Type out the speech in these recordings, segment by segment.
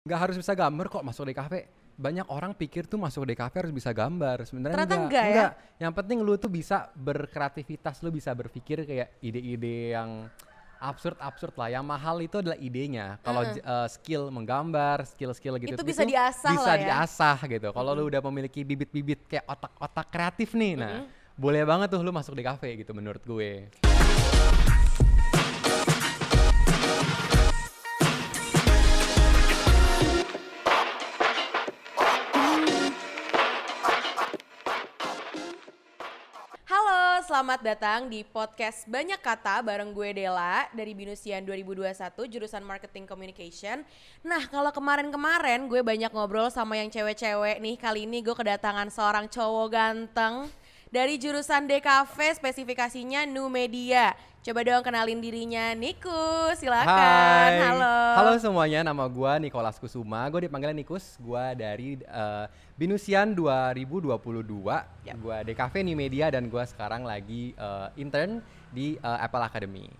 Nggak harus bisa gambar kok masuk DKV. Banyak orang pikir tuh masuk DKV harus bisa gambar. Sebenarnya Ternyata enggak. enggak ya? Enggak. Yang penting lu tuh bisa berkreativitas, lu bisa berpikir kayak ide-ide yang absurd lah. Yang mahal itu adalah idenya. Kalau skill menggambar, skill-skill gitu Itu bisa diasah bisa lah ya. diasah gitu. Kalau lu udah memiliki bibit-bibit kayak otak-otak kreatif nih, nah boleh banget tuh lu masuk DKV gitu menurut gue. Halo, selamat datang di podcast Banyak Kata bareng gue Dela dari Binusian 2021 jurusan Marketing Communication. Nah, kalau kemarin-kemarin gue banyak ngobrol sama yang cewek-cewek nih, kali ini gue kedatangan seorang cowok ganteng dari jurusan DKV, spesifikasinya New Media. Coba dong kenalin dirinya, Nikus, silakan. Hai. Halo. Halo semuanya, nama gue Nicholas Kusuma. Gue dipanggilnya Nikus. Gue dari Binusian 2022. Yap. Gue DKV New Media dan gue sekarang lagi intern di Apple Academy.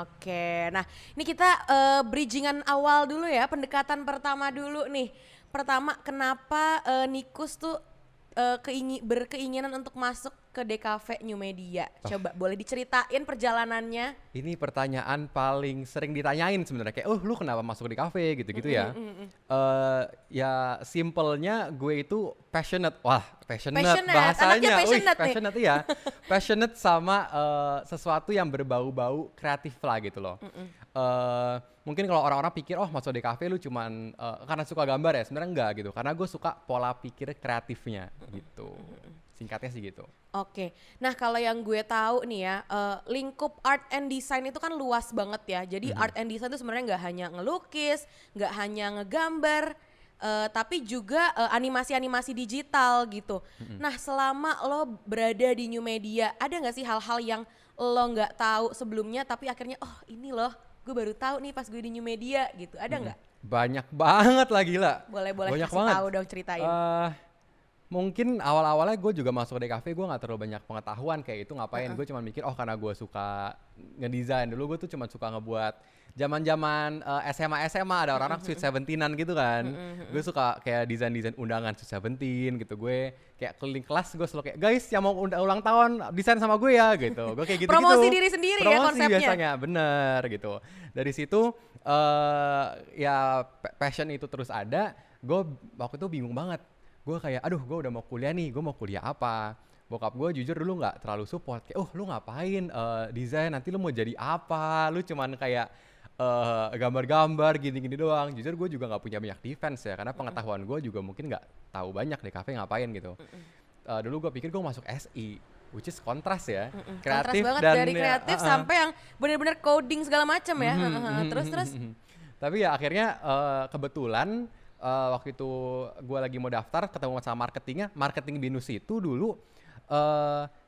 Oke, nah ini kita bridgingan awal dulu ya, pendekatan pertama dulu nih. Pertama, kenapa Nikus tuh berkeinginan untuk masuk ke DKV New Media? Coba boleh diceritain perjalanannya? Ini pertanyaan paling sering ditanyain sebenarnya, kayak, lu kenapa masuk DKV gitu-gitu ya? Ya simpelnya gue itu passionate. Wah, passionate bahasanya. Anaknya passionate nih. Passionate ya. Passionate sama sesuatu yang berbau-bau kreatif lah gitu loh. Mungkin kalau orang-orang pikir, oh masuk DKV lu cuman karena suka gambar ya, sebenarnya enggak gitu. Karena gue suka pola pikir kreatifnya gitu. Singkatnya sih gitu. Oke, nah kalau yang gue tahu nih ya, lingkup art and design itu kan luas banget ya. Jadi art and design itu sebenarnya nggak hanya ngelukis, nggak hanya ngegambar, tapi juga animasi-animasi digital gitu. Nah selama lo berada di New Media, ada nggak sih hal-hal yang lo nggak tahu sebelumnya, tapi akhirnya oh ini loh, gue baru tahu nih pas gue di New Media gitu. Ada nggak? Banyak banget lah gila. Boleh Banyak kasih banget. tahu dong, ceritain. Mungkin awal-awalnya gue juga masuk DKV, gue gak terlalu banyak pengetahuan kayak itu ngapain. Gue cuma mikir, oh karena gue suka ngedesain. Dulu gue tuh cuma suka ngebuat zaman-zaman SMA ada orang-orang Sweet Seventeenan gitu kan. Gue suka kayak desain-desain undangan Sweet Seventeen gitu. Gue kayak keliling kelas, gue selalu kayak, guys yang mau ulang tahun desain sama gue ya gitu. Gue kayak gitu-gitu. Promosi diri sendiri ya Promosi konsepnya. biasanya, bener gitu. Dari situ ya passion itu terus ada. Gue waktu itu bingung banget. Gue kayak, aduh gue udah mau kuliah nih, gue mau kuliah apa? Bokap gue jujur dulu gak terlalu support, kayak, oh lu ngapain desain, nanti lu mau jadi apa? Lu cuman kayak gambar-gambar gini-gini doang. Jujur gue juga gak punya banyak defense ya, karena pengetahuan gue juga mungkin gak tahu banyak deh kafe ngapain gitu. Dulu gue pikir gue masuk SI, which is kontras ya. Kreatif banget dan dari kreatif sampai yang benar-benar coding segala macam ya. Terus. Tapi ya akhirnya kebetulan waktu itu gue lagi mau daftar ketemu sama marketingnya. Marketing Binus itu dulu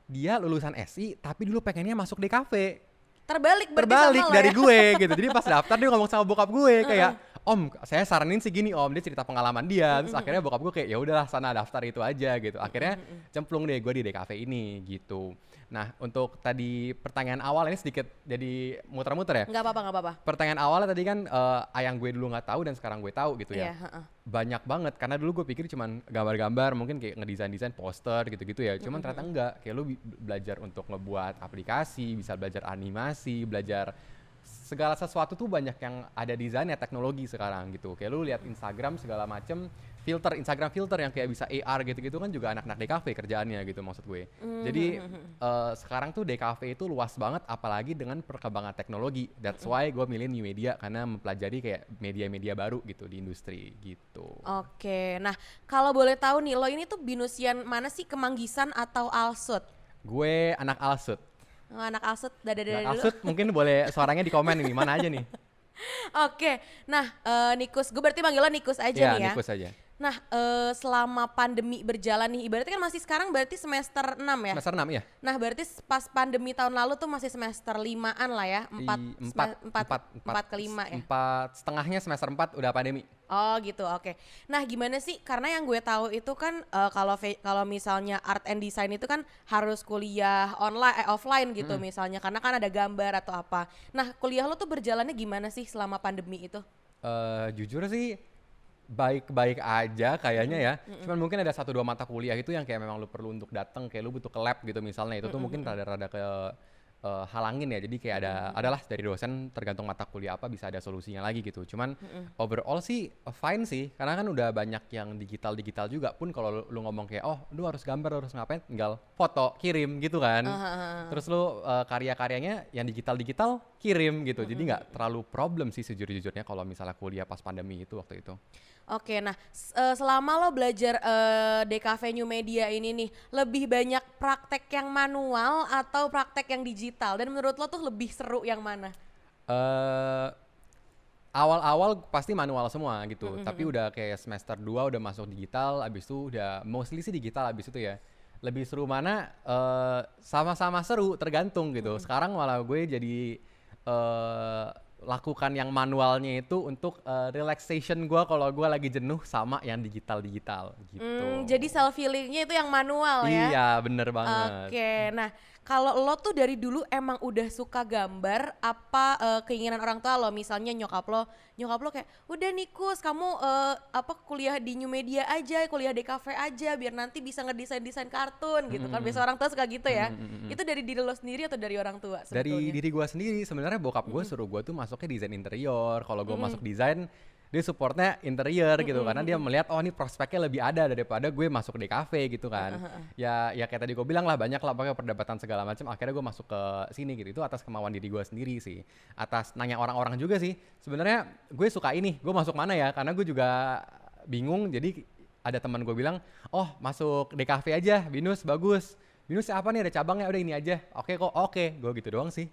dia lulusan SI tapi dulu pengennya masuk DKV. Terbalik Dari ya? gue gitu. Jadi pas daftar dia ngomong sama bokap gue kayak, Om, saya saranin sih gini Om, dia cerita pengalaman dia. Terus akhirnya bokap gue kayak, ya udahlah sana daftar itu aja gitu. Akhirnya cemplung deh gue di DKV ini gitu. Nah untuk tadi pertanyaan awal ini sedikit jadi muter-muter ya. Nggak apa-apa. Pertanyaan awalnya tadi kan yang gue dulu nggak tahu dan sekarang gue tahu gitu ya. Banyak banget karena dulu gue pikir cuman gambar-gambar, mungkin kayak ngedesain poster gitu-gitu ya. Cuman ternyata enggak, kayak lu belajar untuk ngebuat aplikasi, bisa belajar animasi, belajar segala sesuatu tuh banyak yang ada desainnya, teknologi sekarang gitu. Kayak lu lihat Instagram segala macem, Instagram filter yang kayak bisa AR gitu-gitu kan juga anak-anak DKV kerjaannya gitu maksud gue. Jadi sekarang tuh DKV itu luas banget apalagi dengan perkembangan teknologi. That's why gue milih New Media karena mempelajari kayak media-media baru gitu di industri gitu. Oke, nah kalau boleh tahu nih lo ini tuh Binusian mana sih, Kemanggisan atau Alsut? Gue anak Alsut. Oh, anak Alsut, dada dulu. Alsut mungkin boleh suaranya di komen nih, mana aja nih. Oke, nah Nikus, gue berarti manggilnya Nikus aja nih ya. Nikus aja. Nah selama pandemi berjalan nih, ibaratnya kan masih sekarang berarti semester 6 ya? Semester 6 ya? Nah berarti pas pandemi tahun lalu tuh masih semester 5-an lah ya? 4 ke 5 ya? 4 setengahnya semester 4 udah pandemi. Oh gitu, oke. Nah gimana sih, karena yang gue tahu itu kan kalau misalnya art and design itu kan harus kuliah offline gitu misalnya, karena kan ada gambar atau apa. Nah kuliah lo tuh berjalannya gimana sih selama pandemi itu? Jujur sih baik-baik aja kayaknya ya. Cuman mungkin ada 1-2 mata kuliah itu yang kayak memang lu perlu untuk datang, kayak lu butuh ke lab gitu misalnya. Itu tuh mungkin rada-rada ke halangin ya. Jadi kayak adalah dari dosen tergantung mata kuliah apa bisa ada solusinya lagi gitu. Cuman overall sih fine sih, karena kan udah banyak yang digital juga pun kalau lu ngomong kayak oh lu harus gambar, lu harus ngapain, tinggal foto kirim gitu kan. Terus lu karya-karyanya yang digital kirim gitu. Jadi nggak terlalu problem sih sejujurnya kalau misalnya kuliah pas pandemi itu waktu itu. Oke, nah selama lo belajar DKV New Media ini nih, lebih banyak praktek yang manual atau praktek yang digital? Dan menurut lo tuh lebih seru yang mana? Awal-awal pasti manual semua gitu, tapi udah kayak semester 2 udah masuk digital, abis itu udah mostly sih digital abis itu ya. Lebih seru mana? Sama-sama seru, tergantung gitu. Sekarang malah gue jadi lakukan yang manualnya itu untuk relaxation gue kalau gue lagi jenuh sama yang digital gitu. Jadi self healingnya itu yang manual ya? Iya bener banget. Oke, nah kalau lo tuh dari dulu emang udah suka gambar, apa keinginan orang tua lo, misalnya nyokap lo kayak udah Nikus kamu kuliah di New Media aja, kuliah di kafe aja biar nanti bisa ngedesain kartun gitu kan, biasa orang tua suka gitu ya. Itu dari diri lo sendiri atau dari orang tua sebetulnya? Dari diri gue sendiri, sebenarnya bokap gue suruh gue tuh masuknya desain interior. Kalau gue masuk desain, dia supportnya interior gitu, karena dia melihat oh ini prospeknya lebih ada daripada gue masuk di kafe gitu kan. Ya kayak tadi gue bilang lah, banyak lah pakai perdebatan segala macam, akhirnya gue masuk ke sini gitu. Itu atas kemauan diri gue sendiri sih, atas nanya orang-orang juga sih. Sebenarnya gue suka ini, gue masuk mana ya, karena gue juga bingung. Jadi ada teman gue bilang, oh masuk DKV aja, Binus bagus. Binus apa nih, ada cabangnya, udah ini aja. Oke kok, oke. Gue gitu doang sih.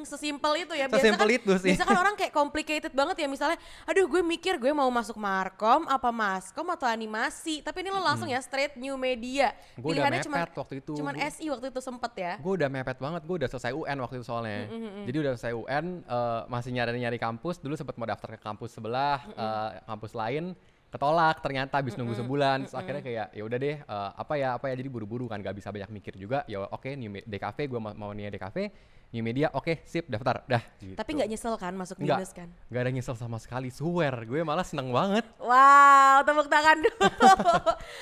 Sesimpel itu ya. Sesimpel itu sih. Biasa kan orang kayak complicated banget ya, misalnya aduh gue mikir gue mau masuk markom apa maskom atau animasi, tapi ini lo langsung ya straight New Media. Gue udah mepet waktu itu. Cuman SI waktu itu sempet ya. Gue udah mepet banget, gue udah selesai UN waktu itu soalnya. Jadi udah selesai UN, masih nyari kampus. Dulu sempat mau daftar ke kampus sebelah, kampus lain. Ketolak ternyata habis nunggu sebulan. Terus akhirnya kayak ya udah deh, apa ya jadi buru-buru kan, gak bisa banyak mikir juga. Ya oke, DKV gue mau nih DKV, New Media, oke sip daftar dah gitu. Tapi gak nyesel kan masuk Binus kan? Gak ada nyesel sama sekali, swear. Gue malah seneng banget. Wow, tepuk tangan dulu.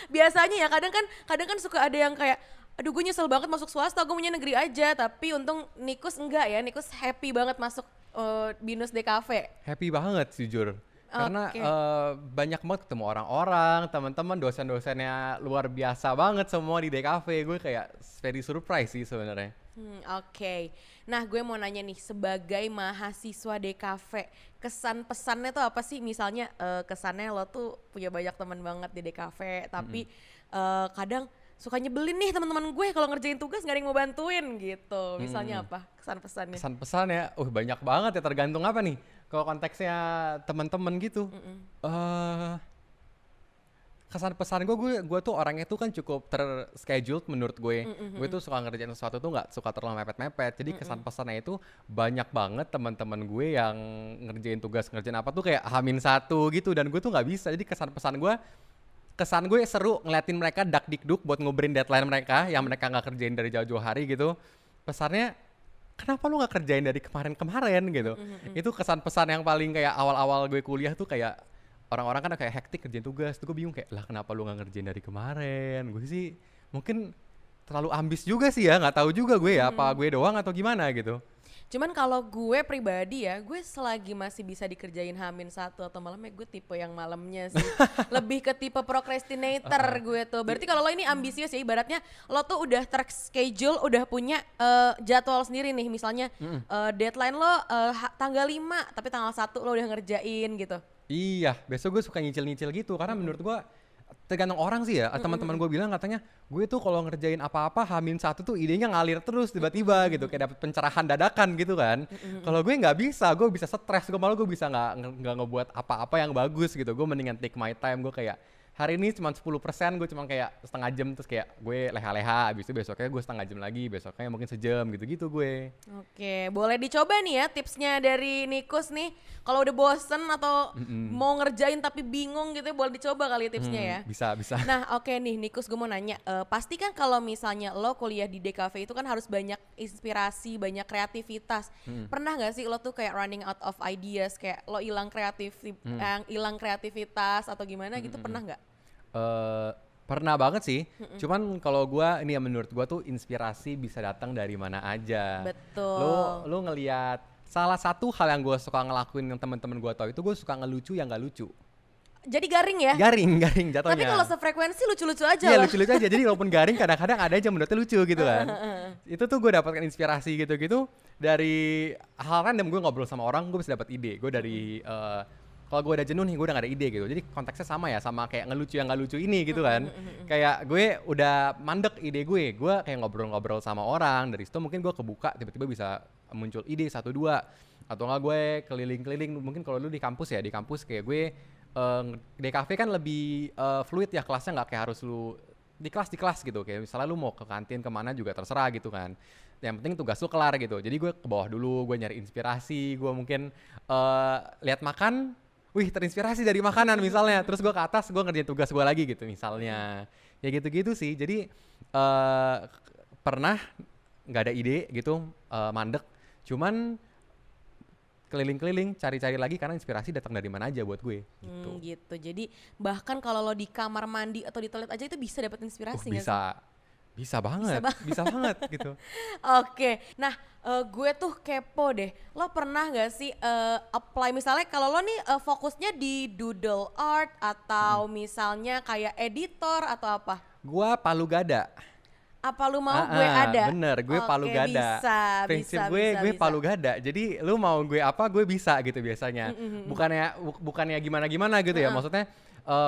Biasanya ya kadang kan suka ada yang kayak aduh gue nyesel banget masuk swasta, gue maunya negeri aja. Tapi untung Nikus enggak ya, Nikus happy banget masuk Binus DKV. Happy banget jujur. Karena banyak banget ketemu orang-orang, teman-teman, dosen-dosennya luar biasa banget semua di DKV. Gue kayak very surprise sih sebenarnya. Oke. Nah gue mau nanya nih, sebagai mahasiswa DKV, kesan pesannya tuh apa sih? Misalnya kesannya lo tuh punya banyak teman banget di DKV, tapi kadang suka nyebelin nih teman-teman gue kalau ngerjain tugas gak ada yang mau bantuin gitu. Misalnya apa kesan pesannya? Kesan pesannya, banyak banget ya, tergantung apa nih. Kalau konteksnya teman-teman gitu, kesan pesan gue tuh orangnya tuh kan cukup terscheduled menurut gue. Gue tuh suka ngerjain sesuatu tuh nggak suka terlalu mepet-mepet. Jadi kesan pesannya itu banyak banget teman-teman gue yang ngerjain tugas, ngerjain apa tuh kayak H-1 gitu, dan gue tuh nggak bisa. Jadi kesan gue seru ngeliatin mereka dak-dikduk buat nguberin deadline mereka yang mereka nggak kerjain dari jauh-jauh hari gitu. Pesannya, kenapa lu gak kerjain dari kemarin-kemarin gitu. Itu kesan pesan yang paling kayak awal-awal gue kuliah tuh, kayak orang-orang kan kayak hektik kerjain tugas. Tuh gue bingung kayak, lah kenapa lu gak ngerjain dari kemarin. Gue sih mungkin terlalu ambis juga sih ya, gak tahu juga gue ya, apa gue doang atau gimana gitu. Cuman kalau gue pribadi ya, gue selagi masih bisa dikerjain H-1 atau malamnya, gue tipe yang malamnya sih. Lebih ke tipe procrastinator gue tuh. Berarti kalau lo ini ambisius ya, ibaratnya lo tuh udah terschedule, udah punya jadwal sendiri nih. Misalnya deadline lo tanggal 5, tapi tanggal 1 lo udah ngerjain gitu. Iya, besok gue suka nyicil-nyicil gitu, karena menurut gue tergantung orang sih ya. Teman-teman gue bilang katanya gue tuh kalau ngerjain apa-apa H-1 tuh idenya ngalir terus tiba-tiba gitu, kayak dapet pencerahan dadakan gitu kan. Kalau gue nggak bisa, gue bisa stres, gue malah gue bisa nggak ngebuat apa-apa yang bagus gitu. Gue mendingan take my time, gue kayak hari ini cuma 10%, gue cuma kayak setengah jam, terus kayak gue leha-leha, abis itu besoknya gue setengah jam lagi, besoknya mungkin sejam gitu-gitu gue. Oke, boleh dicoba nih ya tipsnya dari Nikus nih. Kalau udah bosen atau mau ngerjain tapi bingung gitu, boleh dicoba kali tipsnya ya. Bisa. Nah oke nih Nikus, gue mau nanya, pasti kan kalau misalnya lo kuliah di DKV itu kan harus banyak inspirasi, banyak kreativitas. Pernah gak sih lo tuh kayak running out of ideas, kayak lo hilang kreativitas atau gimana gitu, pernah nggak? Pernah banget sih. Cuman kalau gue ini ya, menurut gue tuh inspirasi bisa datang dari mana aja. Betul. Lo ngelihat salah satu hal yang gue suka ngelakuin yang teman-teman gue tahu itu, gue suka ngelucu yang nggak lucu. Jadi garing ya? Garing jatuhnya. Tapi kalau sefrekuensi lucu-lucu aja Iya, loh. lucu-lucu aja. Jadi walaupun garing kadang-kadang ada aja menurutnya lucu gitu kan. Itu tuh gue dapatkan inspirasi gitu-gitu dari hal random. Gue ngobrol sama orang, gue bisa dapat ide. Gue dari kalau gue udah jenuh nih, gue udah gak ada ide gitu. Jadi konteksnya sama ya, sama kayak ngelucu yang gak lucu ini gitu kan. Kayak gue udah mandek ide gue kayak ngobrol-ngobrol sama orang. Dari situ mungkin gue kebuka, tiba-tiba bisa muncul ide 1-2. Atau enggak gue keliling-keliling, mungkin kalau lu di kampus ya, di kampus kayak gue DKV kan lebih fluid ya kelasnya, nggak kayak harus lu di kelas gitu. Kayak misalnya lu mau ke kantin kemana juga terserah gitu kan. Yang penting tugas lu kelar gitu. Jadi gue ke bawah dulu, gue nyari inspirasi, gue mungkin lihat makan, wih terinspirasi dari makanan misalnya. Terus gue ke atas, gue ngerjain tugas gue lagi gitu misalnya. Ya gitu-gitu sih. Jadi pernah nggak ada ide gitu, mandek. Cuman keliling-keliling, cari-cari lagi karena inspirasi datang dari mana aja buat gue gitu. Gitu. Jadi bahkan kalau lo di kamar mandi atau di toilet aja itu bisa dapat inspirasi nggak sih? Bisa banget gitu. Oke, nah gue tuh kepo deh. Lo pernah nggak sih apply misalnya kalau lo nih fokusnya di doodle art atau misalnya kayak editor atau apa? Gua Palu Gada. Apa lu mau gue ada? Bener, gue Palu Gada. Prinsip gue Palu Gada. Jadi lu mau gue apa, gue bisa gitu biasanya. Bukannya gimana-gimana gitu ya. Maksudnya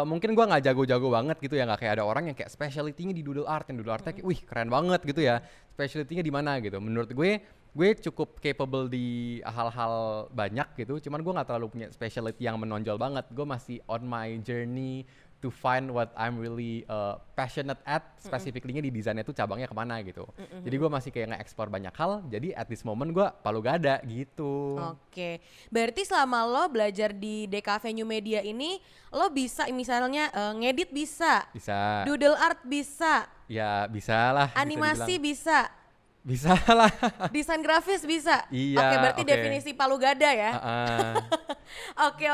mungkin gue nggak jago-jago banget gitu ya. Nggak kayak ada orang yang kayak specialty-nya di doodle art. Yang doodle artnya kayak, wih keren banget gitu ya. Specialty-nya di mana gitu. Menurut gue cukup capable di hal-hal banyak gitu. Cuman gue nggak terlalu punya specialty yang menonjol banget. Gue masih on my journey to find what I'm really passionate at, specifically-nya di desainnya tuh cabangnya kemana gitu. Jadi gue masih kayak nge-explore banyak hal, jadi at this moment gue Palu Gada gitu. Oke, berarti selama lo belajar di DKV New Media ini, lo bisa misalnya ngedit bisa, doodle art bisa, ya bisa lah. animasi bisa. Bisa lah. Desain grafis bisa. Iya. Oke, berarti definisi Palu Gada ya. Oke.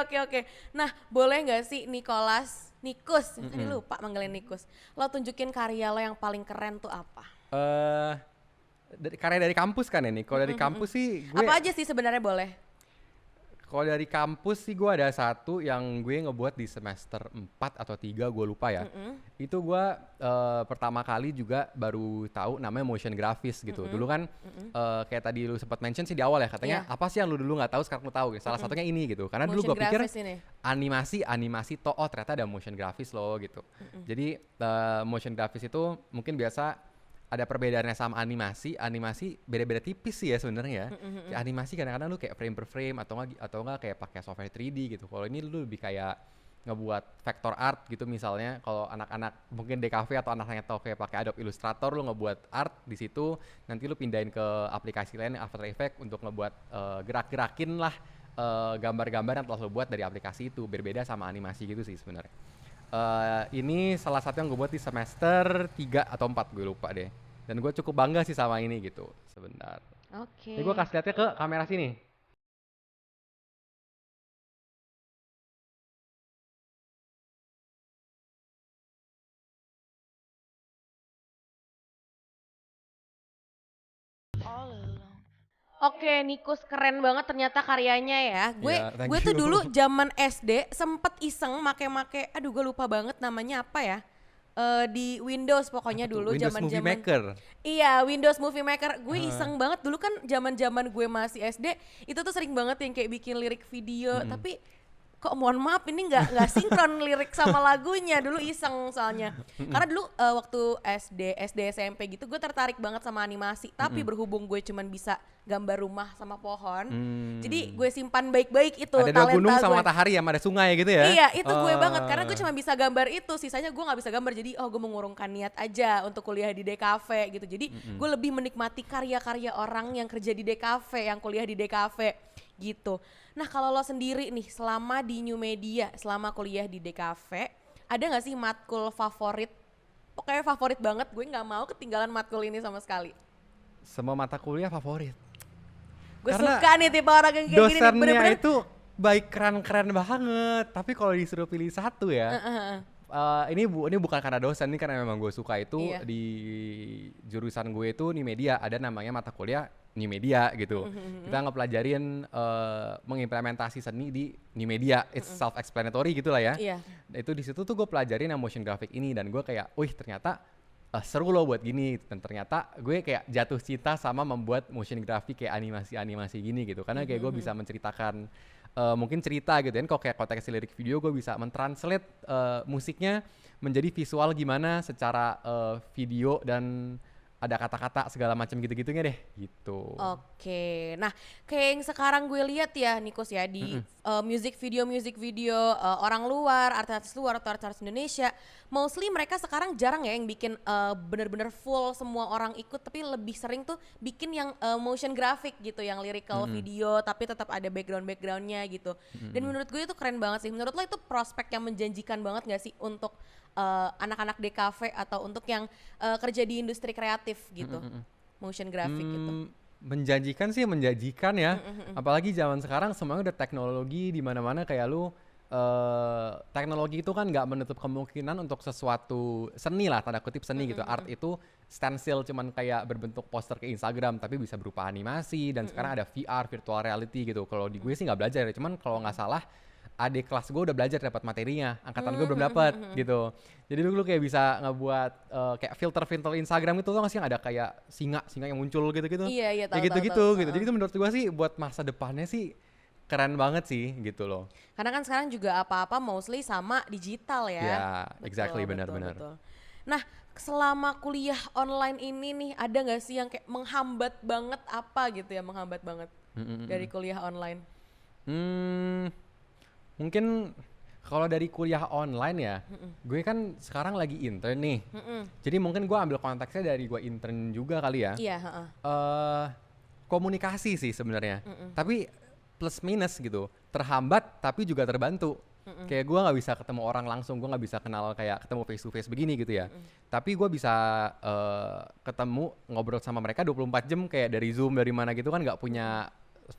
Nah, boleh nggak sih Nikus, tadi lupa manggilin Nikus. Lo tunjukin karya lo yang paling keren tuh apa? Karya dari kampus kan ini. Kalau dari kampus sih gue. Apa aja sih sebenarnya boleh? Kalau dari kampus sih gue ada satu yang gue ngebuat di semester 4 atau 3, gue lupa ya. Itu gue pertama kali juga baru tahu namanya motion graphics gitu. Dulu kan kayak tadi lu sempat mention sih di awal ya, katanya apa sih yang lu dulu nggak tawu sekarang lu tahu. Salah satunya ini gitu. Karena motion dulu gue pikir animasi toh, oh ternyata ada motion graphics loh gitu. Jadi motion graphics itu mungkin biasa ada perbedaannya sama animasi beda-beda tipis sih ya sebenarnya. Kayak animasi kadang-kadang lu kayak frame per frame atau enggak kayak pakai software 3D gitu. Kalau ini lu lebih kayak ngebuat vector art gitu misalnya. Kalau anak-anak mungkin DKV atau anak-anaknya tahu kayak pakai Adobe Illustrator, lu ngebuat art di situ, nanti lu pindahin ke aplikasi lain After Effects untuk ngebuat gerak-gerakin lah gambar-gambar yang telah lu buat dari aplikasi itu. Berbeda sama animasi gitu sih sebenarnya. Ini salah satu yang gue buat di semester 3 atau 4, gue lupa deh. Dan gue cukup bangga sih sama ini gitu. Sebentar. Oke. Ini gue kasih lihatnya ke kamera sini. Oke, Nikus keren banget ternyata karyanya ya. Gue tuh dulu zaman SD sempet iseng make-make, aduh gue lupa banget namanya apa ya. Di Windows pokoknya dulu zaman-zaman Windows Movie Maker. Iya, Windows Movie Maker. Gue iseng banget dulu kan zaman-zaman gue masih SD, itu tuh sering banget yang kayak bikin lirik video, tapi kok mohon maaf ini nggak sinkron lirik sama lagunya. Dulu iseng soalnya. Karena dulu waktu SD SMP gitu gue tertarik banget sama animasi, tapi berhubung gue cuman bisa gambar rumah sama pohon. Jadi gue simpan baik-baik itu ada dua gunung sama gue. matahari sama ada sungai gitu ya. Iya, itu gue banget karena gue cuma bisa gambar itu, sisanya gue nggak bisa gambar. Jadi gue mengurungkan niat aja untuk kuliah di DKV gitu. Jadi gue lebih menikmati karya-karya orang yang kerja di DKV, yang kuliah di DKV gitu. Nah, kalau lo sendiri nih selama di New Media, selama kuliah di DKV, ada nggak sih matkul favorit? Pokoknya favorit banget, gue nggak mau ketinggalan matkul ini sama sekali. Semua mata kuliah favorit. Gue suka nih tipe orang yang kayak gini nih, bener-bener. Dosennya itu baik keren-keren banget, tapi kalau disuruh pilih satu ya, ini bukan karena dosen, ini karena memang gue suka itu. Di jurusan gue itu New Media, ada namanya mata kuliah New Media gitu. Kita ngepelajarin mengimplementasi seni di New Media, it's self-explanatory gitu lah ya. Itu di situ tuh gue pelajarin yang motion graphic ini, dan gue kayak, wih ternyata seru loh buat gini. Dan ternyata gue kayak jatuh cinta sama membuat motion graphic kayak animasi-animasi gini gitu. Karena kayak gue bisa menceritakan mungkin cerita gitu kan. Kalau kayak konteks lirik video, gue bisa mentranslate musiknya menjadi visual gimana secara video, dan ada kata-kata segala macam gitu-gitunya deh gitu. Oke, nah kayak yang sekarang gue lihat ya Nikos ya di music video orang luar, artis luar atau artis Indonesia, mostly mereka sekarang jarang ya yang bikin bener-bener full semua orang ikut, tapi lebih sering tuh bikin yang motion graphic gitu, yang lyrical video tapi tetap ada backgroundnya gitu. Dan menurut gue itu keren banget sih. Menurut lo itu prospek yang menjanjikan banget gak sih untuk anak-anak DKV atau untuk yang kerja di industri kreatif gitu, motion graphic gitu? Menjanjikan sih, menjanjikan ya. Apalagi zaman sekarang semuanya udah teknologi di mana-mana, kayak lu teknologi itu kan nggak menutup kemungkinan untuk sesuatu seni lah, tanda kutip seni gitu. Art itu stencil cuman kayak berbentuk poster ke Instagram, tapi bisa berupa animasi, dan sekarang ada VR, virtual reality gitu. Kalau di gue sih nggak belajar ya, cuman kalau nggak salah adik kelas gue udah belajar dapat materinya, angkatan gue belum dapat gitu. Jadi dulu kayak bisa ngebuat kayak filter Instagram itu, nggak sih yang ada kayak singa yang muncul gitu-gitu. Iya, tahu, gitu. Jadi itu menurut gue sih buat masa depannya sih keren banget sih gitu loh. Karena kan sekarang juga apa-apa mostly sama digital ya. Ya, exactly, benar-benar. Nah, selama kuliah online ini nih, ada nggak sih yang kayak menghambat banget dari kuliah online? Mungkin kalau dari kuliah online ya, gue kan sekarang lagi intern nih. Jadi mungkin gue ambil konteksnya dari gue intern juga kali ya. Iya. Komunikasi sih sebenarnya. Tapi plus minus gitu. Terhambat tapi juga terbantu. Kayak gue nggak bisa ketemu orang langsung, gue nggak bisa kenal kayak ketemu face to face begini gitu ya. Tapi gue bisa ketemu, ngobrol sama mereka 24 jam kayak dari Zoom, dari mana gitu kan, nggak punya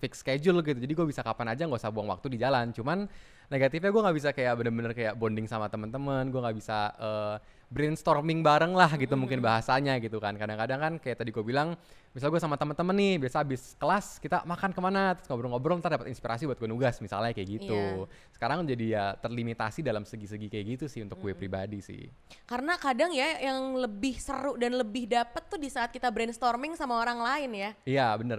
fix schedule gitu. Jadi gue bisa kapan aja, nggak usah buang waktu di jalan. Cuman negatifnya gue nggak bisa kayak bener-bener kayak bonding sama teman-teman. Gue nggak bisa brainstorming bareng lah gitu, mungkin bahasanya gitu kan. Kadang-kadang kan kayak tadi gue bilang, misal gue sama teman-teman nih, biasa habis kelas kita makan kemana, terus ngobrol-ngobrol, ntar dapat inspirasi buat gue nugas misalnya kayak gitu. Sekarang jadi ya terlimitasi dalam segi-segi kayak gitu sih untuk gue pribadi sih. Karena kadang ya yang lebih seru dan lebih dapet tuh di saat kita brainstorming sama orang lain ya. Iya, benar.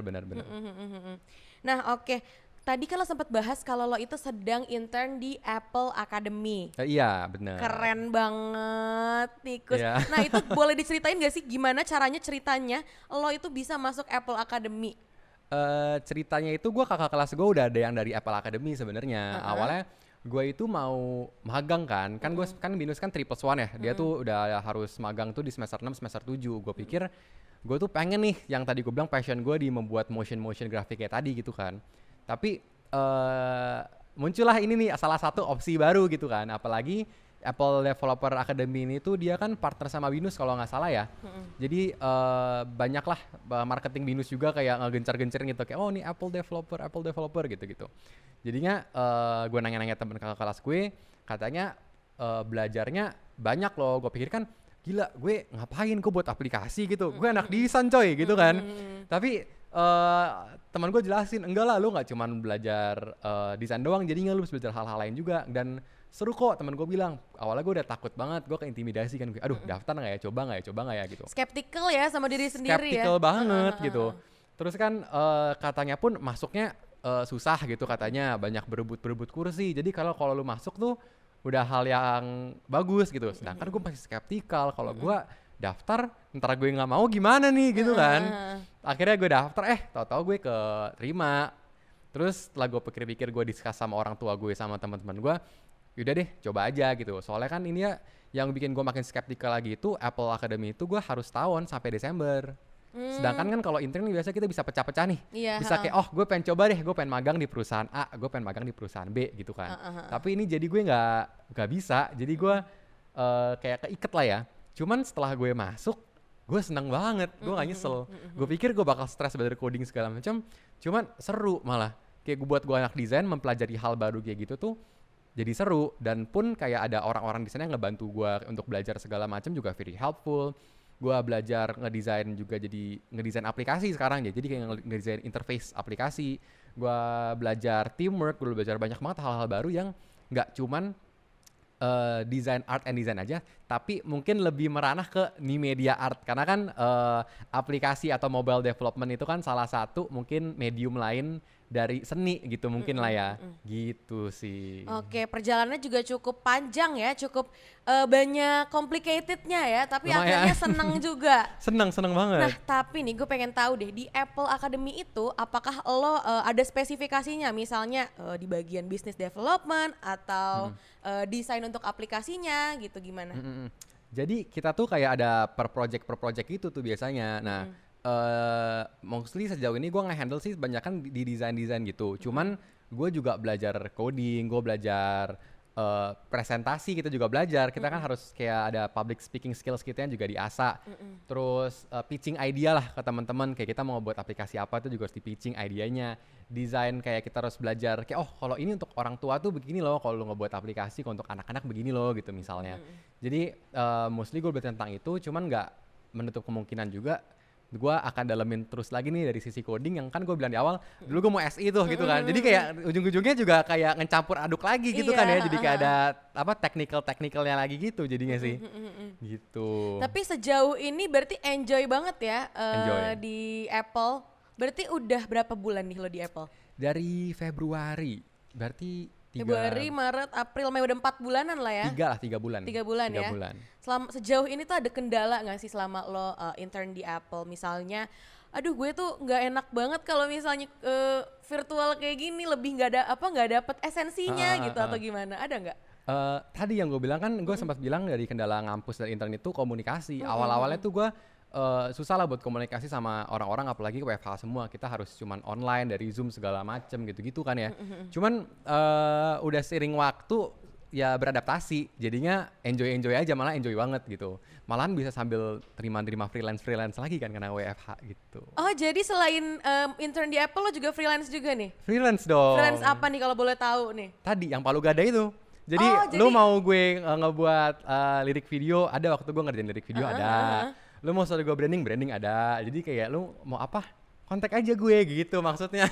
Nah, oke. Tadi kan lo sempat bahas kalau lo itu sedang intern di Apple Academy. Iya, benar. Keren banget, Tikus. Yeah. Nah, itu boleh diceritain gak sih gimana ceritanya lo itu bisa masuk Apple Academy? Ceritanya itu gue kakak kelas gue udah ada yang dari Apple Academy sebenarnya. Awalnya gue itu mau magang kan gue kan BINUS kan 3+1 ya. Dia tuh udah harus magang tuh di semester 6, semester 7. Gue pikir gue tuh pengen nih yang tadi gue bilang passion gue di membuat motion graphic kayak tadi gitu kan. Tapi muncullah ini nih salah satu opsi baru gitu kan. Apalagi Apple Developer Academy ini tuh dia kan partner sama BINUS kalau nggak salah ya. Jadi banyaklah marketing BINUS juga kayak ngegencar-gencarin gitu kayak, oh ini Apple Developer gitu-gitu. Jadinya gue nanya-nanya temen kakak kelas gue, katanya belajarnya banyak loh. Gue pikir kan gila, gue ngapain gue buat aplikasi gitu, gue anak desain coy gitu kan. Tapi teman gue jelasin, enggak lah, lu nggak cuman belajar desain doang, jadinya lu bisa belajar hal-hal lain juga. Dan seru kok, teman gue bilang. Awalnya gue udah takut banget, gue keintimidasi kan, aduh daftar nggak ya, coba nggak ya gitu. Skeptical ya sama diri sendiri ya. Skeptical banget gitu. Terus kan katanya pun masuknya susah gitu katanya, banyak berebut kursi. Jadi kalau lu masuk tuh udah hal yang bagus gitu. Sedangkan gue masih skeptikal kalau gue daftar, ntar gue nggak mau gimana nih gitu kan. Akhirnya gue daftar, tahu-tahu gue keterima. Terus setelah gue pikir-pikir, gue discuss sama orang tua gue sama teman-teman gue, yaudah deh coba aja gitu. Soalnya kan ini ya yang bikin gue makin skeptikal lagi itu Apple Academy itu gue harus tahun sampai Desember. Sedangkan kan kalau intern biasa kita bisa pecah-pecah nih. Bisa kayak gue pengen coba deh, gue pengen magang di perusahaan A, gue pengen magang di perusahaan B gitu kan. Tapi ini jadi gue nggak bisa, jadi gue kayak keiket lah ya. Cuman setelah gue masuk, gue seneng banget, gue gak nyesel. Gue pikir gue bakal stres belajar coding segala macam, cuman seru malah. Kayak buat gue anak desain mempelajari hal baru kayak gitu tuh jadi seru. Dan pun kayak ada orang-orang di sana yang ngebantu gue untuk belajar segala macam juga very helpful. Gue belajar ngedesain juga, jadi ngedesain aplikasi sekarang ya, jadi kayak ngedesain interface aplikasi. Gue belajar teamwork, gue belajar banyak banget hal-hal baru yang nggak cuman desain art and design aja, tapi mungkin lebih meranah ke new media art, karena kan aplikasi atau mobile development itu kan salah satu mungkin medium lain dari seni gitu mungkin lah ya, gitu sih. Oke, perjalanannya juga cukup panjang ya, cukup banyak complicatednya ya, tapi akhirnya seneng juga. Seneng banget. Nah, tapi nih gue pengen tahu deh, di Apple Academy itu apakah lo ada spesifikasinya, misalnya di bagian business development atau desain untuk aplikasinya gitu, gimana? Jadi kita tuh kayak ada per project itu tuh biasanya. Nah, mostly sejauh ini gue nge-handle sih kebanyakan di desain gitu. Cuman gue juga belajar coding, gue belajar presentasi, kita juga belajar. Kita kan harus kayak ada public speaking skills kita yang juga diasah. Terus pitching idea lah ke teman-teman, kayak kita mau buat aplikasi apa tuh juga harus di pitching idenya. Desain kayak kita harus belajar kayak kalau ini untuk orang tua tuh begini loh, kalau lu ngebuat aplikasi kalau untuk anak-anak begini loh gitu misalnya. Jadi mostly gue belajar tentang itu, cuman nggak menutup kemungkinan juga gue akan dalemin terus lagi nih dari sisi coding yang kan gue bilang di awal, dulu gue mau SI tuh gitu kan. Jadi kayak ujung-ujungnya juga kayak ngecampur aduk lagi gitu kan ya. Jadi kayak ada technicalnya lagi gitu jadinya sih. Gitu. Tapi sejauh ini berarti enjoy banget ya di Apple. Berarti udah berapa bulan nih lo di Apple? Dari Februari, berarti Februari, Maret, April, Mei, udah 4 bulanan lah ya? 3 bulan. 3 bulan ya? Sejauh ini tuh ada kendala gak sih selama lo intern di Apple? Misalnya, aduh gue tuh gak enak banget kalau misalnya virtual kayak gini, lebih gak dapet esensinya gitu atau gimana, ada gak? Tadi yang gue bilang kan, gue sempat bilang dari kendala ngampus dan intern itu komunikasi. Awal-awalnya tuh gue susah lah buat komunikasi sama orang-orang, apalagi WFH semua, kita harus cuman online dari Zoom segala macem gitu-gitu kan ya. Cuman udah seiring waktu ya beradaptasi, jadinya enjoy aja, malah enjoy banget gitu. Malahan bisa sambil terima freelance lagi kan karena WFH gitu. Oh, jadi selain intern di Apple lo juga freelance juga nih? Freelance dong. Freelance apa nih kalau boleh tahu nih? Tadi yang Palu Gada itu. Jadi lu mau gue ngebuat lirik video, ada waktu gue ngerjain lirik video ada. Lu mau soal gue branding ada. Jadi kayak lu mau apa, kontak aja gue gitu maksudnya.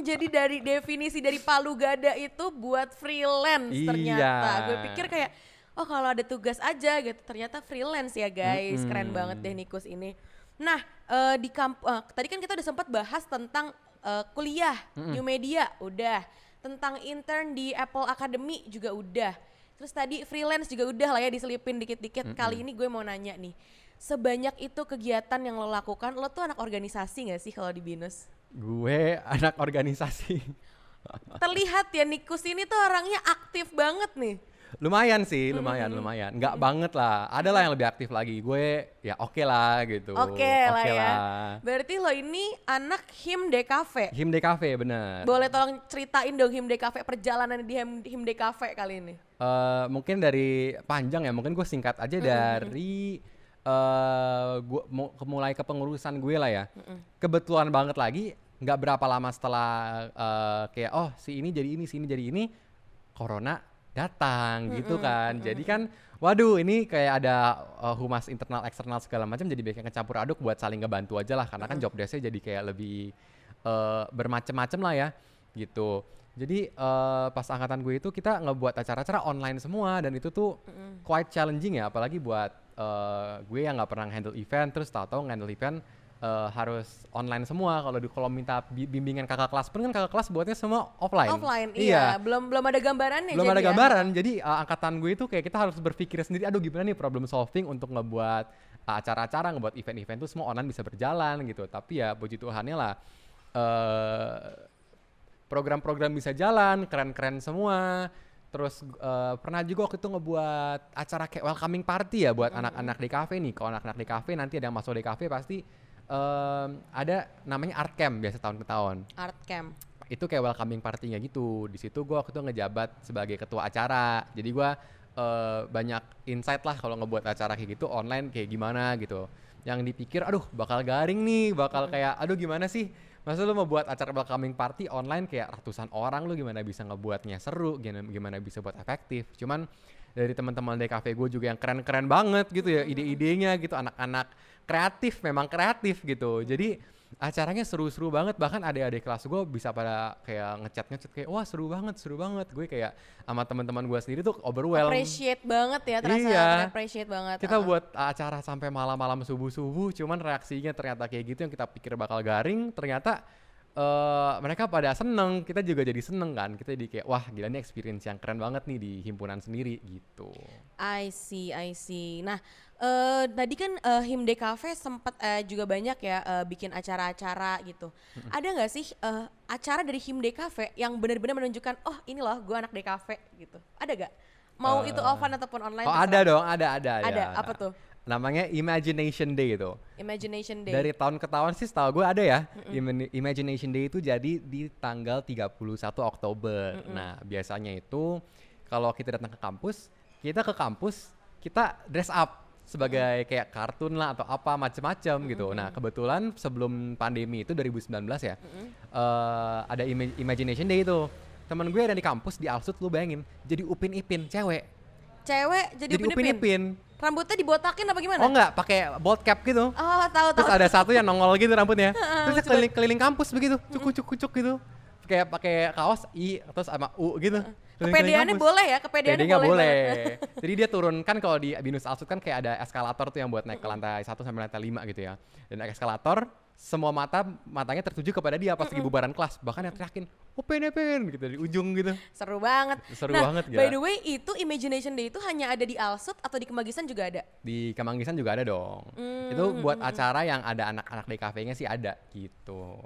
Jadi dari definisi dari Palu Gada itu buat freelance ternyata. Gue pikir kayak kalau ada tugas aja gitu, ternyata freelance ya guys. Keren banget deh Nikus ini. Nah tadi kan kita udah sempat bahas tentang kuliah, new media udah, tentang intern di Apple Academy juga udah. Terus tadi freelance juga udah lah ya, diselipin dikit-dikit. Kali ini gue mau nanya nih, sebanyak itu kegiatan yang lo lakukan, lo tuh anak organisasi gak sih kalau di BINUS? Gue anak organisasi. Terlihat ya Nikus ini tuh orangnya aktif banget nih. Lumayan sih, lumayan. Nggak banget lah, ada lah yang lebih aktif lagi. Gue ya oke lah gitu. Oke lah ya. Berarti lo ini anak HIMD Cafe. HIMD Cafe, bener. Boleh tolong ceritain dong HIMD Cafe, perjalanan di HIMD Cafe kali ini. Mungkin dari panjang ya, mungkin gue singkat aja dari gue mulai kepengurusan gue lah ya. Kebetulan banget lagi, nggak berapa lama setelah kayak si ini jadi ini, si ini jadi ini, corona datang gitu kan. Jadi kan waduh, ini kayak ada humas internal eksternal segala macam, jadi bikin kecampur aduk buat saling ngebantu aja lah, karena kan job desk-nya jadi kayak lebih bermacam-macam lah ya gitu. Jadi pas angkatan gue itu kita ngebuat acara-acara online semua, dan itu tuh quite challenging ya, apalagi buat gue yang nggak pernah handle event, terus tahu-tahu handle event harus online semua. Kalau minta bimbingan kakak kelas pun kan kakak kelas buatnya semua offline. Iya. Belum ada gambarannya. Belum ada gambaran. Jadi angkatan gue itu kayak kita harus berpikir sendiri, aduh gimana nih problem solving untuk ngebuat acara-acara, ngebuat event-event tuh semua online bisa berjalan gitu. Tapi ya puji Tuhannya lah program-program bisa jalan, keren-keren semua. Terus pernah juga waktu itu ngebuat acara kayak welcoming party ya buat anak-anak DKV nih. Kalau anak-anak DKV nanti ada yang masuk DKV pasti ada namanya art camp biasa tahun ke tahun. Art camp. Itu kayak welcoming party-nya gitu. Di situ gue waktu itu ngejabat sebagai ketua acara. Jadi gue banyak insight lah kalau ngebuat acara kayak gitu online kayak gimana gitu. Yang dipikir aduh bakal garing nih, bakal kayak aduh gimana sih? Masa lu mau buat acara welcoming party online kayak ratusan orang, lu gimana bisa ngebuatnya seru, gimana bisa buat efektif. Cuman dari teman-teman DKV gue juga yang keren-keren banget gitu ya, ide-idenya gitu, anak-anak kreatif, memang kreatif gitu. Jadi acaranya seru-seru banget, bahkan adik-adik kelas gue bisa pada kayak ngechat kayak wah seru banget. Gue kayak sama teman-teman gue sendiri tuh overwhelmed. Appreciate banget ya, terasa appreciate banget. Kita buat acara sampai malam-malam subuh-subuh, cuman reaksinya ternyata kayak gitu yang kita pikir bakal garing, ternyata mereka pada seneng, kita juga jadi seneng kan. Kita jadi kayak wah gila nih experience yang keren banget nih di himpunan sendiri gitu. I see. Nah tadi kan HimDKV sempat juga banyak ya bikin acara-acara gitu. Ada nggak sih acara dari HimDKV yang benar-benar menunjukkan oh ini loh gue anak DKV gitu? Ada gak? Mau itu offline ataupun online? Oh ada dong, ada. Ada, apa tuh? Namanya Imagination Day itu. Imagination Day. Dari tahun ke tahun sih setahu gue ada ya. Imagination Day itu jadi di tanggal 31 Oktober. Nah biasanya itu kalau kita datang ke kampus, kita dress up sebagai kayak kartun lah atau apa macem-macem gitu. Nah kebetulan sebelum pandemi itu 2019 ya, ada Imagination Day itu. Temen gue ada di kampus di Alsut, lu bayangin, jadi Upin Ipin, cewek jadi Upin Ipin. Rambutnya dibotakin apa gimana? Oh enggak, pakai bold cap gitu. Oh tahu. Terus ada satu yang nongol gitu rambutnya. Terus keliling kampus begitu, cuk gitu. Kayak pakai kaos I terus sama U gitu. Kepedeannya boleh ya, kepedeannya boleh. Jadi dia turun kan kalau di Binus Alsut kan kayak ada eskalator tuh yang buat naik ke lantai 1 sampai lantai 5 gitu ya. Dan naik eskalator, semua matanya tertuju kepada dia pas lagi bubaran kelas. Bahkan yang teriakin, Upin gitu di ujung gitu. Seru banget. Banget gila. By the way, itu Imagination Day itu hanya ada di Alsut atau di Kemanggisan juga ada? Di Kemanggisan juga ada dong. Itu buat acara yang ada anak-anak DKV-nya sih ada gitu.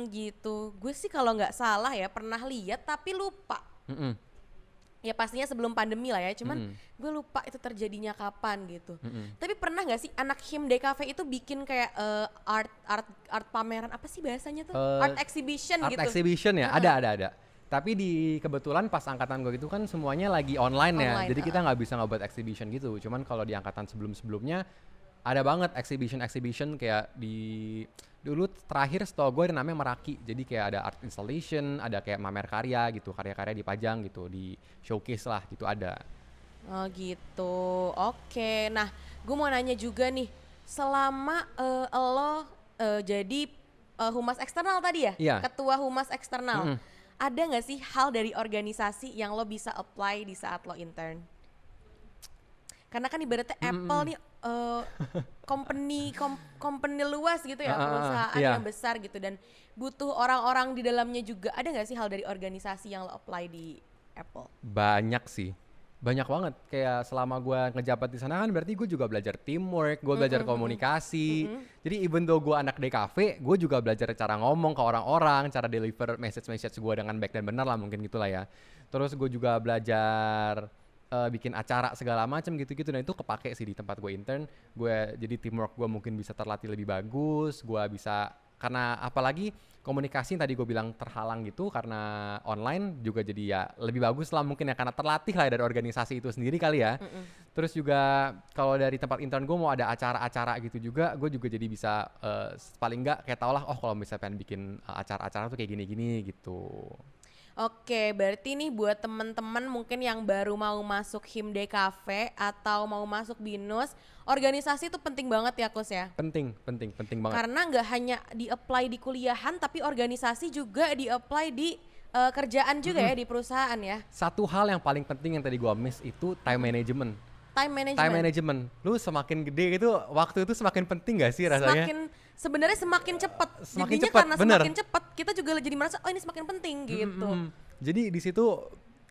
Gitu. Gue sih kalau nggak salah ya pernah lihat tapi lupa. Ya pastinya sebelum pandemi lah ya, cuman gue lupa itu terjadinya kapan gitu. Tapi pernah nggak sih anak HimDKV itu bikin kayak art pameran apa sih bahasanya tuh? Art exhibition gitu. Art exhibition ya, ada. Tapi kebetulan pas angkatan gue gitu kan semuanya lagi online ya, jadi kita nggak bisa ngebuat exhibition gitu. Cuman kalau di angkatan sebelumnya ada banget exhibition kayak dulu terakhir setahu gue ada namanya Meraki. Jadi kayak ada art installation, ada kayak mamer karya gitu, karya-karya dipajang gitu, di showcase lah gitu ada. Oh gitu, oke. Nah gue mau nanya juga nih, selama lo jadi humas eksternal tadi ya? Iya. Ketua humas eksternal. Ada gak sih hal dari organisasi yang lo bisa apply di saat lo intern? Karena kan ibaratnya Apple nih company luas gitu ya, perusahaan yang besar gitu, dan butuh orang-orang di dalamnya juga. Ada nggak sih hal dari organisasi yang lo apply di Apple? Banyak sih, banyak banget. Kayak selama gue ngejabat di sana kan berarti gue juga belajar teamwork, gue belajar komunikasi. Jadi even though gue anak DKV, gue juga belajar cara ngomong ke orang-orang, cara deliver message gue dengan baik dan benar lah mungkin gitulah ya. Terus gue juga belajar bikin acara segala macam gitu-gitu, dan itu kepake sih di tempat gue intern. Gue jadi teamwork gue mungkin bisa terlatih lebih bagus. Gue bisa, karena apalagi komunikasi tadi gue bilang terhalang gitu karena online, juga jadi ya lebih bagus lah mungkin ya, karena terlatih lah dari organisasi itu sendiri kali ya. Terus juga kalau dari tempat intern gue mau ada acara-acara gitu juga, gue juga jadi bisa paling enggak kayak tau lah, oh kalau misalnya pengen bikin acara-acara tuh kayak gini-gini gitu. Oke, berarti nih buat teman-teman mungkin yang baru mau masuk HimDKV atau mau masuk Binus, organisasi itu penting banget ya Kus ya? Penting banget. Karena nggak hanya di-apply di kuliahan, tapi organisasi juga di-apply di kerjaan juga ya, di perusahaan ya. Satu hal yang paling penting yang tadi gua miss itu time management. Time management. Lu semakin gede itu, waktu itu semakin penting gak sih rasanya? Sebenarnya semakin cepat. Jadinya cepat, karena bener. Semakin cepat kita juga jadi merasa oh ini semakin penting gitu. Jadi di situ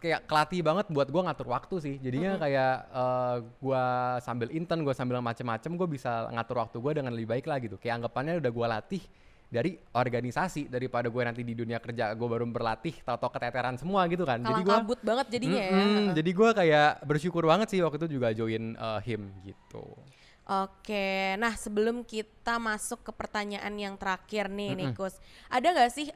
kayak kelatih banget buat gue ngatur waktu sih. Jadinya kayak gue sambil intern, gue sambil macem-macem, gue bisa ngatur waktu gue dengan lebih baik lah gitu. Kayak anggapannya udah gue latih dari organisasi daripada gue nanti di dunia kerja gue baru berlatih tau-tau keteteran semua gitu kan. Kalang kabut banget jadinya ya. Jadi gue kayak bersyukur banget sih waktu itu juga join HIM gitu. Oke, nah sebelum kita masuk ke pertanyaan yang terakhir nih Nikus, ada gak sih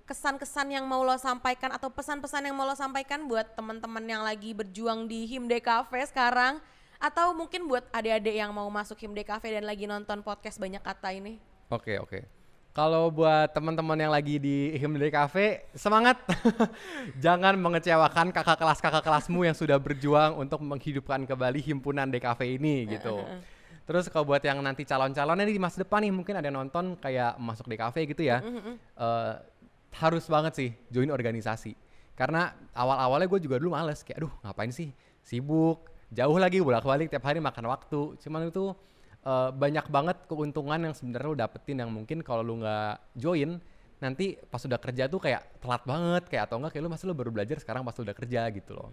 kesan-kesan yang mau lo sampaikan atau pesan-pesan yang mau lo sampaikan buat teman-teman yang lagi berjuang di HIM DKV sekarang, atau mungkin buat adik-adik yang mau masuk HIM DKV dan lagi nonton podcast Banyak Kata ini? Oke. Kalau buat teman-teman yang lagi di HIM DKV, semangat. Jangan mengecewakan kakak kelasmu yang sudah berjuang untuk menghidupkan kembali himpunan DKV ini gitu. Terus kalau buat yang nanti calon-calonnya di masa depan nih, mungkin ada nonton kayak masuk DKV gitu ya. Harus banget sih join organisasi. Karena awal-awalnya gue juga dulu males, kayak aduh ngapain sih, sibuk, jauh lagi bolak-balik tiap hari makan waktu. Cuman itu banyak banget keuntungan yang sebenarnya lo dapetin yang mungkin kalau lo nggak join nanti pas udah kerja tuh kayak telat banget, kayak atau enggak kayak lo masih lo baru belajar sekarang pas udah kerja gitu loh.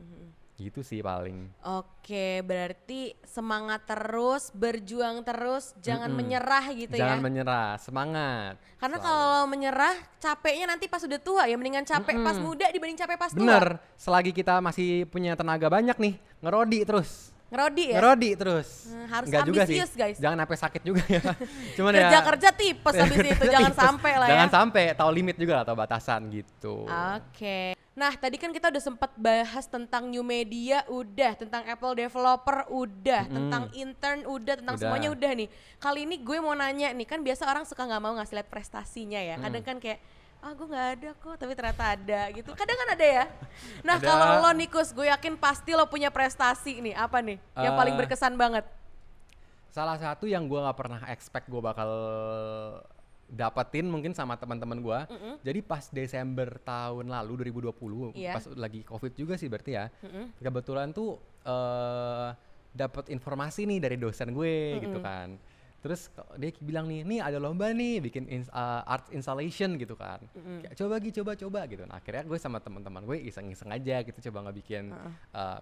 Gitu sih paling. Oke, berarti semangat terus, berjuang terus, jangan menyerah gitu Jangan ya. menyerah, semangat. Karena kalau menyerah, capeknya nanti pas udah tua ya, mendingan capek pas muda dibanding capek pas tua. Bener, selagi kita masih punya tenaga banyak nih, ngerodi terus. Ngerodi terus. Harus Enggak juga sih, ambisius guys. jangan sampai sakit juga ya. Cuman Kerja tipes habis itu, jangan sampai lah ya. Jangan sampai, tahu limit juga lah, tahu batasan gitu. Oke. Nah tadi kan kita udah sempat bahas tentang new media udah, tentang Apple developer udah, tentang intern udah, tentang semuanya udah nih. Kali ini gue mau nanya nih, kan biasa orang suka nggak mau ngasih lihat prestasinya ya. Kadang kan kayak gue nggak ada kok, tapi ternyata ada gitu. Kadang kan ada ya. Nah kalau lo Nikus, gue yakin pasti lo punya prestasi nih. Apa nih yang paling berkesan banget? Salah satu yang gue nggak pernah expect gue bakal dapetin mungkin sama teman-teman gue. Jadi pas Desember tahun lalu 2020, pas lagi COVID juga sih berarti ya. Kebetulan tuh dapat informasi nih dari dosen gue gitu kan. Terus dia bilang nih ada lomba nih bikin art installation gitu kan. Kayak coba gitu. Nah, akhirnya gue sama teman-teman gue iseng-iseng aja gitu coba ngebikin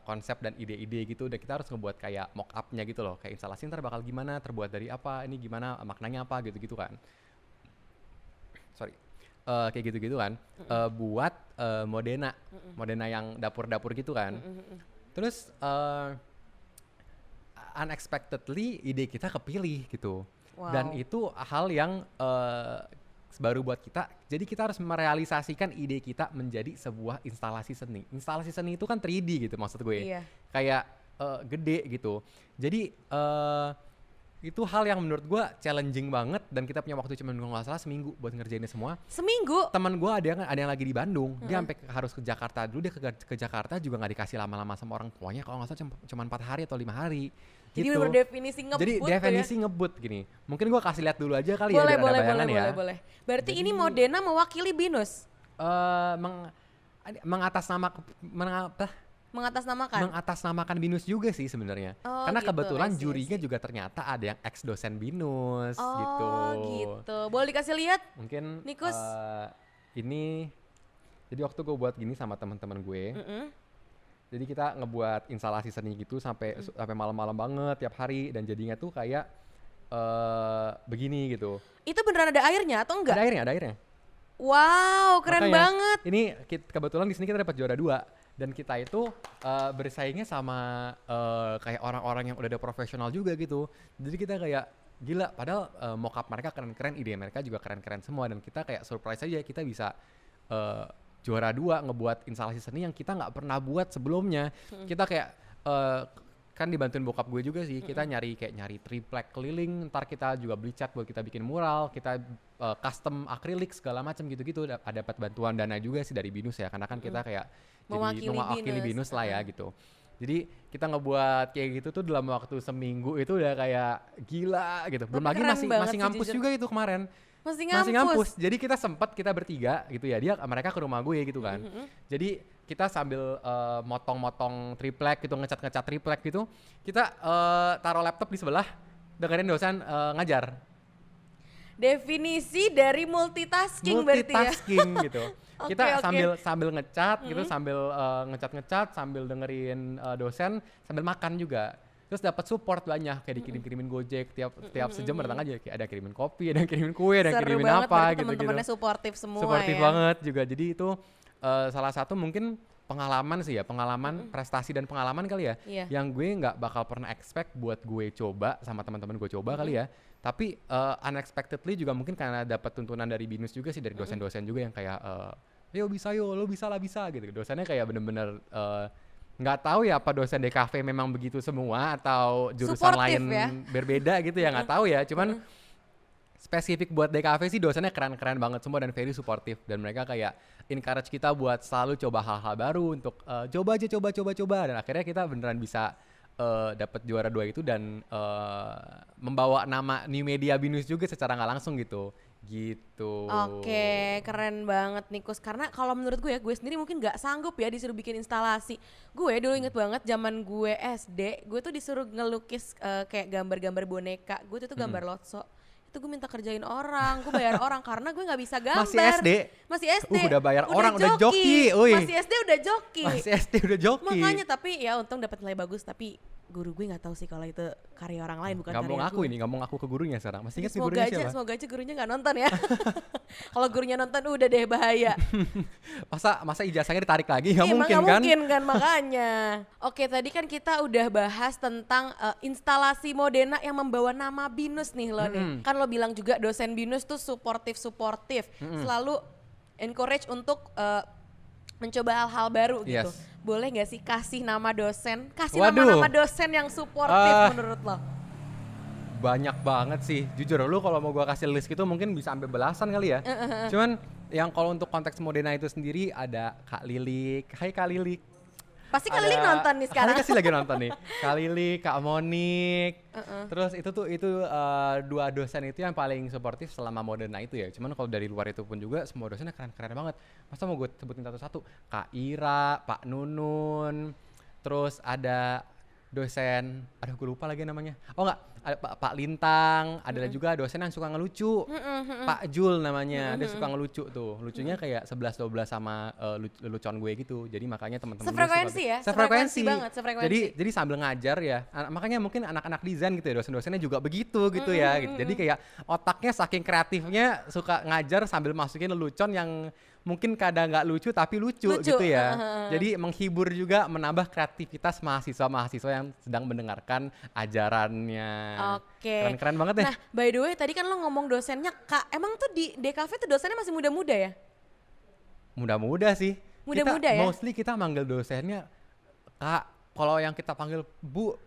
konsep dan ide-ide gitu. Dan kita harus ngebuat kayak mock up-nya gitu loh. Kayak instalasi ntar bakal gimana, terbuat dari apa, ini gimana, maknanya apa gitu-gitu kan. Kayak gitu-gitu kan. Buat Modena yang dapur-dapur gitu kan. Terus unexpectedly ide kita kepilih gitu. Dan itu hal yang baru buat kita. Jadi kita harus merealisasikan ide kita menjadi sebuah instalasi seni. Instalasi seni itu kan 3D gitu maksud gue. Kayak gede gitu. Jadi itu hal yang menurut gue challenging banget dan kita punya waktu cuma nggak salah seminggu buat ngerjainnya semua. Seminggu? Teman gue ada yang lagi di Bandung, dia sampai harus ke Jakarta dulu. Dia ke Jakarta juga nggak dikasih lama-lama sama orang tuanya, kalau nggak salah cuma 4 hari atau 5 hari. Jadi gitu. bener definisi ngebut. Jadi definisi ngebut gini. Mungkin gue kasih lihat dulu aja kali boleh, ya biar ada bayangan ya. Boleh. Berarti jadi, ini Modena mewakili BINUS? mengatasnamakan BINUS juga sih sebenarnya. Karena gitu, kebetulan jurinya juga ternyata ada yang ex dosen BINUS gitu. Boleh dikasih lihat? Mungkin Nikus. Ini jadi waktu gue buat gini sama teman-teman gue. Jadi kita ngebuat instalasi seni gitu sampai malam-malam banget tiap hari dan jadinya tuh kayak begini gitu. Itu beneran ada airnya atau enggak? Ada airnya. Wow, keren banget. Ini kebetulan di sini kita dapat juara 2 dan kita itu bersaingnya sama kayak orang-orang yang udah ada profesional juga gitu. Jadi kita kayak gila, padahal mock-up mereka keren-keren, ide mereka juga keren-keren semua dan kita kayak surprise aja kita bisa juara 2 ngebuat instalasi seni yang kita nggak pernah buat sebelumnya. Kita kayak kan dibantuin bokap gue juga sih. Kita nyari triplek keliling, ntar kita juga beli cat buat kita bikin mural, kita custom akrilik segala macam gitu-gitu. Dapat bantuan dana juga sih dari BINUS ya, karena kan kita kayak mewakili BINUS lah ya gitu. Jadi kita ngebuat kayak gitu tuh dalam waktu seminggu itu udah kayak gila gitu. Belum lagi masih ngampus juga itu kemarin. Masih ngampus. Jadi kita bertiga gitu ya. Mereka ke rumah gue gitu kan. Jadi kita sambil motong-motong triplek gitu, ngecat triplek gitu. Kita taruh laptop di sebelah, dengerin dosen ngajar. Definisi dari multitasking berarti ya. Multitasking gitu. Kita sambil ngecat gitu, sambil ngecat sambil dengerin dosen, sambil makan juga. Terus dapat support banyak, kayak dikirim-kirimin Gojek tiap sejam datang aja, kayak ada kirimin kopi, ada kirimin kue, ada kirimin apa gitu. Teman-temannya suportif semua. Suportif banget juga. Jadi itu salah satu mungkin pengalaman sih ya, prestasi dan pengalaman kali ya, yang gue nggak bakal pernah expect buat gue coba sama teman-teman gue coba kali ya. Tapi unexpectedly juga mungkin karena dapat tuntunan dari BINUS juga sih, dari dosen-dosen juga yang kayak lo bisa lah gitu. Dosennya kayak bener-bener nggak tahu ya apa dosen DKV memang begitu semua atau jurusan supportive lain ya? Berbeda gitu ya, nggak tahu ya. Cuman spesifik buat DKV sih dosennya keren-keren banget semua dan very supportive, dan mereka kayak encourage kita buat selalu coba hal-hal baru untuk coba, dan akhirnya kita beneran bisa dapat juara 2 itu dan membawa nama New Media BINUS juga secara nggak langsung gitu. Oke, keren banget nih Kus. Karena kalau menurut gue ya, gue sendiri mungkin gak sanggup ya disuruh bikin instalasi. Gue dulu inget banget zaman gue SD, gue tuh disuruh ngelukis kayak gambar-gambar boneka. Gue tuh gambar lotso. Itu gue minta kerjain orang, gue bayar orang karena gue gak bisa gambar. Masih SD. Udah bayar orang, udah joki. Masih SD udah joki. Makanya tapi ya untung dapat nilai bagus, tapi guru gue nggak tahu sih kalau itu karya orang lain, bukan karya gue. Nggak mau ngaku ke gurunya sekarang. Masih ingat gurunya siapa? Semoga aja gurunya nggak nonton ya. Kalau gurunya nonton udah deh bahaya. masa ijazahnya ditarik lagi? Nggak mungkin kan? Nggak mungkin kan, makanya. Oke, tadi kan kita udah bahas tentang instalasi Modena yang membawa nama BINUS nih lo nih. Kan lo bilang juga dosen BINUS tuh suportif, selalu encourage untuk mencoba hal-hal baru gitu. Boleh gak sih kasih nama dosen? Nama-nama dosen yang suportif menurut lo? Banyak banget sih. Jujur lu kalau mau gua kasih list gitu mungkin bisa sampai belasan kali ya. Cuman yang kalau untuk konteks Modena itu sendiri ada Kak Lilik. Hai Kak Lilik. Pasti Kak Lilik nonton nih sekarang. Pasti lagi nonton nih. Kak Lilik, Kak Monik. Terus itu 2 dosen itu yang paling suportif selama Modena itu ya. Cuman kalau dari luar itu pun juga semua dosennya keren-keren banget. Masa mau gue sebutin satu-satu? Kak Ira, Pak Nunun. Terus ada dosen, aduh gue lupa lagi namanya. Oh enggak, ada Pak Lintang, ada juga dosen yang suka ngelucu. Pak Jul namanya, dia suka ngelucu tuh. Lucunya kayak 11-12 sama lelucon gue gitu. Jadi makanya teman-teman sefrekuensi ya? Sefrekuensi banget, sefrekuensi. Jadi sambil ngajar ya, makanya mungkin anak-anak desain gitu ya, dosen-dosennya juga begitu gitu ya. Gitu. Jadi kayak otaknya saking kreatifnya suka ngajar sambil masukin lelucon yang mungkin kadang nggak lucu tapi lucu gitu ya. Jadi menghibur juga, menambah kreativitas mahasiswa-mahasiswa yang sedang mendengarkan ajarannya. Keren-keren banget deh. Nah, by the way tadi kan lo ngomong dosennya Kak, emang tuh di DKV tuh dosennya masih muda-muda ya? Muda-muda sih. Muda-muda ya? Mostly kita manggil dosennya Kak. Kalau yang kita panggil Bu,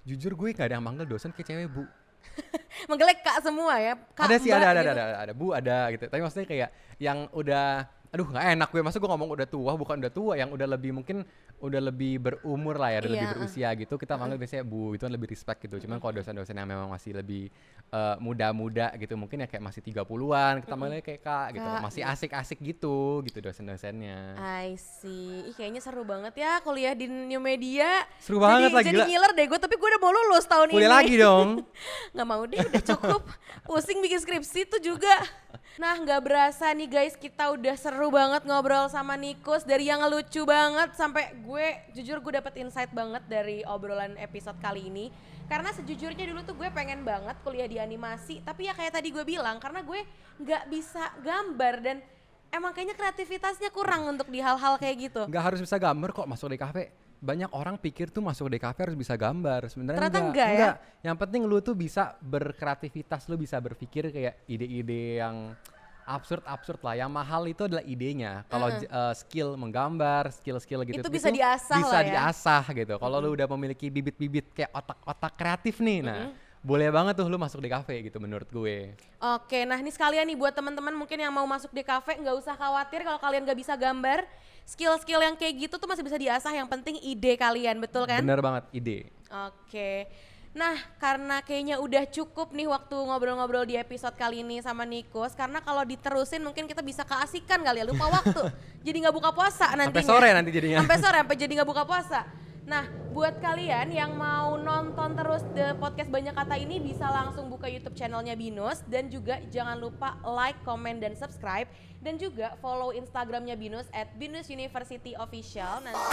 jujur gue nggak ada yang manggil dosen kayak cewek Bu. Manggilnya Kak semua ya? Kak, ada sih, Mbak, ada, gitu. ada Bu, ada gitu. Tapi maksudnya kayak yang udah, aduh nggak enak gue, masa gue ngomong udah tua, bukan udah tua, yang udah lebih mungkin udah lebih berumur lah ya, udah lebih berusia gitu, kita manggil biasanya Bu, itu kan lebih respect gitu. Cuman kalau dosen-dosen yang memang masih lebih muda-muda gitu, mungkin ya kayak masih 30-an, kita manggilnya kayak Kak gitu, masih asik-asik gitu dosen-dosennya. I see. Kayaknya seru banget ya kuliah di New Media. Seru banget lagi. Jadi ngiler deh gue, tapi gue udah mau lulus tahun ini. Kuliah lagi dong. Nggak mau deh, udah cukup. Pusing bikin skripsi tuh juga. Nah, nggak berasa nih guys, kita udah seru banget ngobrol sama Nikus, dari yang lucu banget sampai gue jujur gue dapet insight banget dari obrolan episode kali ini. Karena sejujurnya dulu tuh gue pengen banget kuliah di animasi, tapi ya kayak tadi gue bilang, karena gue nggak bisa gambar dan emang kayaknya kreativitasnya kurang untuk di hal-hal kayak gitu. Nggak harus bisa gambar kok masuk di kafe. Banyak orang pikir tuh masuk di kafe harus bisa gambar. Sebenarnya enggak ya? Yang penting lu tuh bisa berkreativitas, lu bisa berpikir kayak ide-ide yang absurd lah. Yang mahal itu adalah idenya. Kalau skill menggambar, skill gitu itu bisa diasah bisa lah ya. Diasah gitu. Kalau lu udah memiliki bibit-bibit kayak otak-otak kreatif nih, nah boleh banget tuh lu masuk di kafe gitu menurut gue. Oke, nah ini sekalian nih buat teman-teman mungkin yang mau masuk di kafe, nggak usah khawatir kalau kalian nggak bisa gambar. Skill-skill yang kayak gitu tuh masih bisa diasah, yang penting ide kalian, betul kan? Bener banget, ide. Oke. Nah, karena kayaknya udah cukup nih waktu ngobrol-ngobrol di episode kali ini sama Nikus, karena kalau diterusin mungkin kita bisa keasikan kali ya, lupa waktu. Jadi nggak buka puasa nantinya. Sampai sore nanti jadinya. Sampai sore, sampai jadi nggak buka puasa. Nah, buat kalian yang mau nonton terus The Podcast Banyak Kata ini bisa langsung buka YouTube channelnya Binus. Dan juga jangan lupa like, comment, dan subscribe. Dan juga follow Instagramnya Binus @BinusUniversityOfficial. Nanti